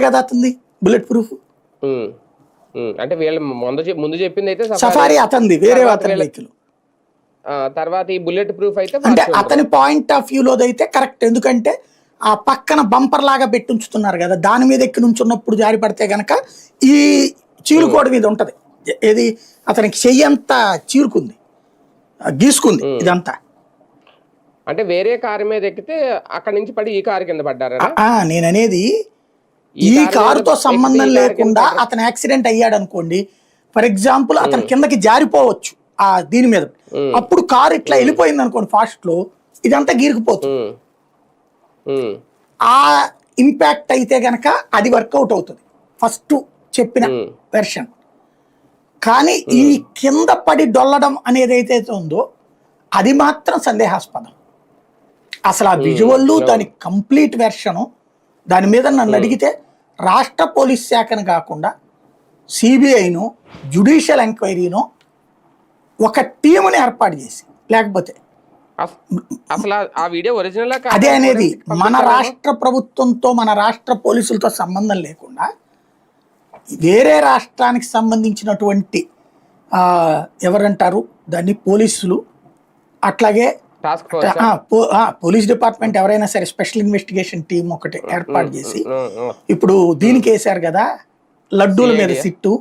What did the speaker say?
కదా అతనిది bullet proof. అంటే వీళ్ళు ముందు చెప్పింది అయితే సఫారీ అతనిది, వేరే అతని వెహికల్. తర్వాత ఈ బుల్లెట్ ప్రూఫ్ అయితే అంటే అతని పాయింట్ ఆఫ్ వ్యూలో అయితే కరెక్ట్. ఎందుకంటే ఆ పక్కన బంపర్ లాగా పెట్టి ఉంచుతున్నారు కదా, దాని మీద ఎక్కి నుంచున్నప్పుడు జారి పడితే గనక ఈ చీరుకోడి మీద ఉంటది. ఏది అతనికి చెయ్యి అంతా చీరుకుంది, గీసుకుంది ఇదంతా. అంటే వేరే కారు మీద ఎక్కితే అక్కడి నుంచి పడి ఈ కారు కింద పడ్డారా? నేననేది ఈ కారుతో సంబంధం లేకుండా అతను యాక్సిడెంట్ అయ్యాడు అనుకోండి, ఫర్ ఎగ్జాంపుల్ అతను కిందకి జారిపోవచ్చు ఆ దీని మీద, అప్పుడు కారు ఇట్లా వెళ్ళిపోయింది అనుకోండి ఫాస్ట్ లో, ఇదంతా గీరుకుపోతుంది. ఆ ఇంపాక్ట్ అయితే గనక అది వర్కౌట్ అవుతుంది ఫస్ట్ చెప్పిన వెర్షన్. కానీ ఈ కింద పడి డొల్లడం అనేది అయితే ఉందో అది మాత్రం సందేహాస్పదం. అసలు ఆ విజువల్ దాని కంప్లీట్ వెర్షను, దాని మీద నన్ను అడిగితే రాష్ట్ర పోలీస్ శాఖను కాకుండా సిబిఐను, జ్యుడిషియల్ ఎంక్వైరీను ఒక టీముని ఏర్పాటు చేసి, లేకపోతే అసలు ఆ వీడియో ఒరిజినల్ అదే అనేది మన రాష్ట్ర ప్రభుత్వంతో మన రాష్ట్ర పోలీసులతో సంబంధం లేకుండా వేరే రాష్ట్రానికి సంబంధించినటువంటి ఎవరంటారు దాన్ని పోలీసులు, అట్లాగే పోలీస్ డిపార్ట్మెంట్ ఎవరైనా సరే స్పెషల్ ఇన్వెస్టిగేషన్ టీం ఒకటి ఏర్పాటు చేసి, ఇప్పుడు దీనికి వేశారు కదా లడ్డూల మీద సిట్టు,